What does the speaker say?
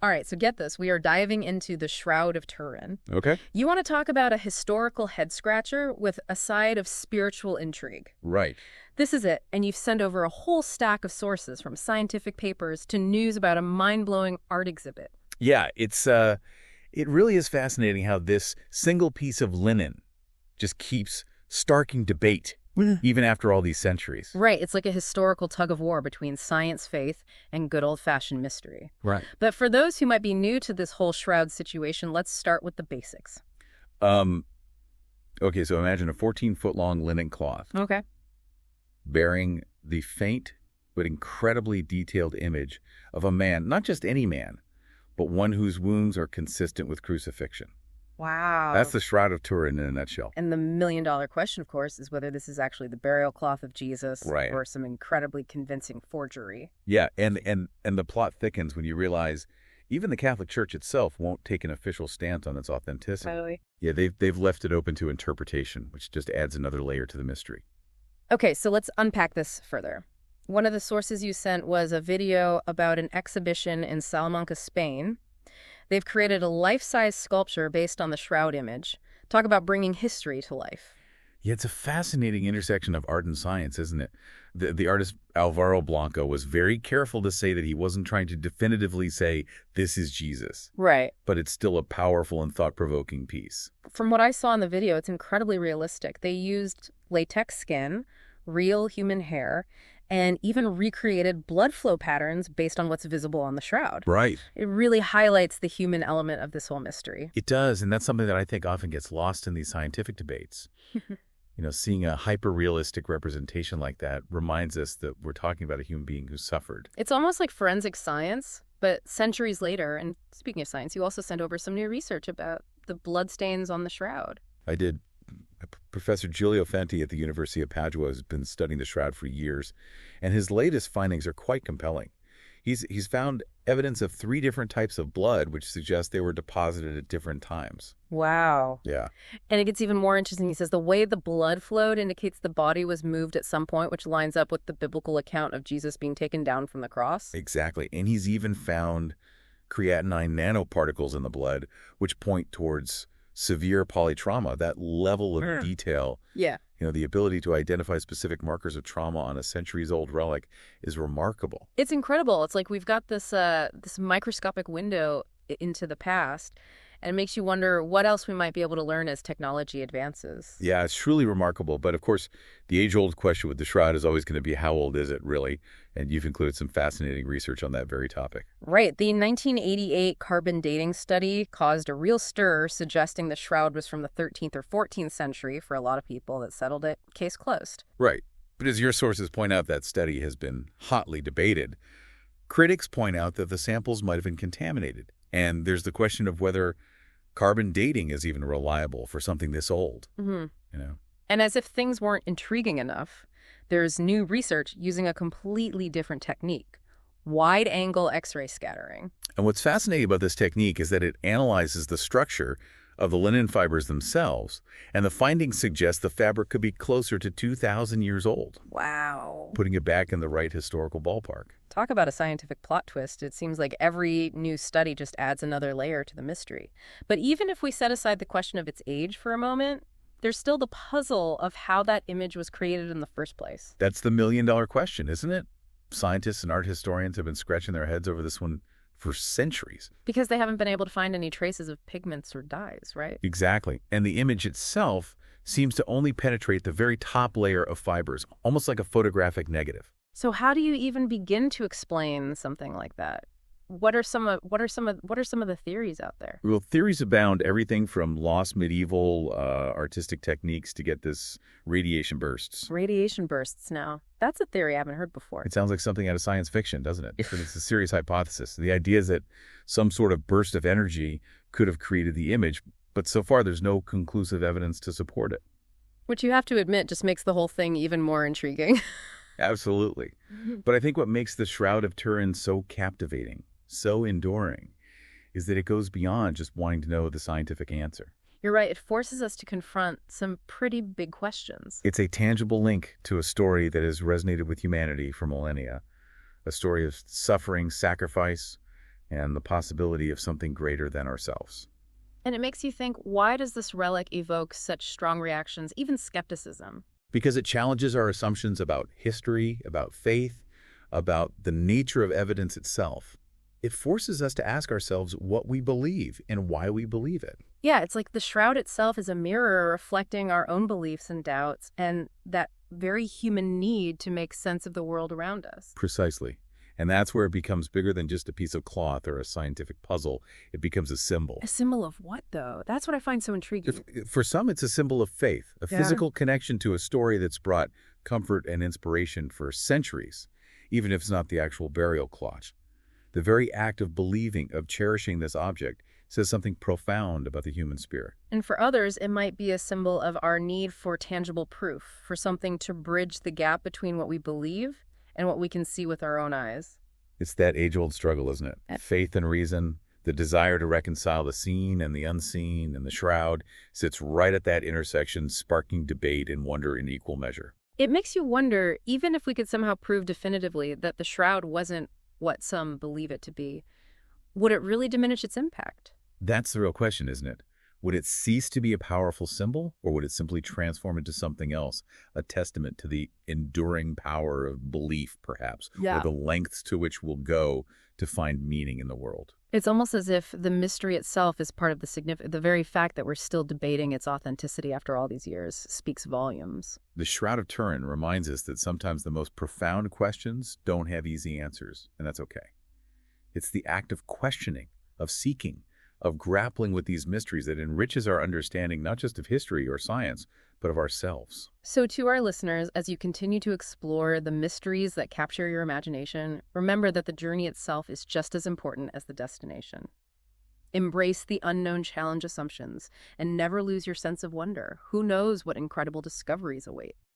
All right, so get this. We are diving into the Shroud of Turin. Okay. You want to talk about a historical head-scratcher with a side of spiritual intrigue. Right. This is it, and you've sent over a whole stack of sources from scientific papers to news about a mind-blowing art exhibit. Yeah, it really is fascinating how this single piece of linen just keeps starking debate even after all these centuries. Right, it's like a historical tug-of-war between science, faith, and good old-fashioned mystery. Right. But for those who might be new to this whole shroud situation, let's start with the basics. Okay, so imagine a 14-foot-long linen cloth Okay. bearing the faint but incredibly detailed image of a man, not just any man, but one whose wounds are consistent with crucifixion. Wow. That's the Shroud of Turin in a nutshell. And the million-dollar question, of course, is whether this is actually the burial cloth of Jesus Right. or some incredibly convincing forgery. Yeah, and the plot thickens when you realize even the Catholic Church itself won't take an official stance on its authenticity. Totally. Yeah, they've left it open to interpretation, which just adds another layer to the mystery. Okay, so let's unpack this further. One of the sources you sent was a video about an exhibition in Salamanca, Spain. They've created a life-size sculpture based on the shroud image. Talk about bringing history to life. Yeah, it's a fascinating intersection of art and science, isn't it? The artist Alvaro Blanco was very careful to say that he wasn't trying to definitively say, this is Jesus. Right. But it's still a powerful and thought-provoking piece. From what I saw in the video, it's incredibly realistic. They used latex skin, real human hair, and even recreated blood flow patterns based on what's visible on the shroud. Right. It really highlights the human element of this whole mystery. It does, and that's something that I think often gets lost in these scientific debates. Seeing a hyper-realistic representation like that reminds us that we're talking about a human being who suffered. It's almost like forensic science, but centuries later. And speaking of science, you also sent over some new research about the bloodstains on the shroud. I did. Professor Giulio Fenti at the University of Padua has been studying the shroud for years, and his latest findings are quite compelling. He's found evidence of 3 different types of blood, which suggests they were deposited at different times. Wow. Yeah. And it gets even more interesting. He says the way the blood flowed indicates the body was moved at some point, which lines up with the biblical account of Jesus being taken down from the cross. Exactly. And he's even found creatinine nanoparticles in the blood, which point towards severe polytrauma, that level of detail. Yeah. The ability to identify specific markers of trauma on a centuries-old relic is remarkable. It's incredible. It's like we've got this microscopic window into the past, and it makes you wonder what else we might be able to learn as technology advances. Yeah, it's truly remarkable. But of course, the age-old question with the shroud is always going to be, how old is it really? And you've included some fascinating research on that very topic. Right. The 1988 carbon dating study caused a real stir, suggesting the shroud was from the 13th or 14th century for a lot of people. That settled it. Case closed. Right. But as your sources point out, that study has been hotly debated. Critics point out that the samples might have been contaminated. And there's the question of whether carbon dating is even reliable for something this old. And as if things weren't intriguing enough, there's new research using a completely different technique, wide-angle X-ray scattering. And what's fascinating about this technique is that it analyzes the structure of the linen fibers themselves, and the findings suggest the fabric could be closer to 2,000 years old. Wow. Putting it back in the right historical ballpark. Talk about a scientific plot twist. It seems like every new study just adds another layer to the mystery. But even if we set aside the question of its age for a moment, there's still the puzzle of how that image was created in the first place. That's the million-dollar question, isn't it? Scientists and art historians have been scratching their heads over this one for centuries. Because they haven't been able to find any traces of pigments or dyes, right? Exactly. And the image itself seems to only penetrate the very top layer of fibers, almost like a photographic negative. So how do you even begin to explain something like that? What are some of the theories out there? Well, theories abound, everything from lost medieval artistic techniques to get this radiation bursts. Radiation bursts now. That's a theory I haven't heard before. It sounds like something out of science fiction, doesn't it? But it's a serious hypothesis. The idea is that some sort of burst of energy could have created the image, but so far there's no conclusive evidence to support it. Which you have to admit just makes the whole thing even more intriguing. Absolutely. But I think what makes the Shroud of Turin so captivating, so enduring, is that it goes beyond just wanting to know the scientific answer. You're right. It forces us to confront some pretty big questions. It's a tangible link to a story that has resonated with humanity for millennia, a story of suffering, sacrifice, and the possibility of something greater than ourselves. And it makes you think, why does this relic evoke such strong reactions, even skepticism? Because it challenges our assumptions about history, about faith, about the nature of evidence itself. It forces us to ask ourselves what we believe and why we believe it. Yeah, it's like the shroud itself is a mirror reflecting our own beliefs and doubts, and that very human need to make sense of the world around us. Precisely. And that's where it becomes bigger than just a piece of cloth or a scientific puzzle. It becomes a symbol. A symbol of what, though? That's what I find so intriguing. For some, it's a symbol of faith, a physical connection to a story that's brought comfort and inspiration for centuries, even if it's not the actual burial cloth. The very act of believing, of cherishing this object, says something profound about the human spirit. And for others, it might be a symbol of our need for tangible proof, for something to bridge the gap between what we believe and what we can see with our own eyes. It's that age-old struggle, isn't it? Faith and reason, the desire to reconcile the seen and the unseen, and the shroud sits right at that intersection, sparking debate and wonder in equal measure. It makes you wonder, even if we could somehow prove definitively that the shroud wasn't what some believe it to be, would it really diminish its impact? That's the real question, isn't it? Would it cease to be a powerful symbol, or would it simply transform into something else, a testament to the enduring power of belief, perhaps, or the lengths to which we'll go to find meaning in the world? It's almost as if the mystery itself is part of the very fact that we're still debating its authenticity after all these years speaks volumes. The Shroud of Turin reminds us that sometimes the most profound questions don't have easy answers, and that's okay. It's the act of questioning, of seeking, of grappling with these mysteries that enriches our understanding not just of history or science, but of ourselves. So to our listeners, as you continue to explore the mysteries that capture your imagination, remember that the journey itself is just as important as the destination. Embrace the unknown, challenge assumptions, and never lose your sense of wonder. Who knows what incredible discoveries await?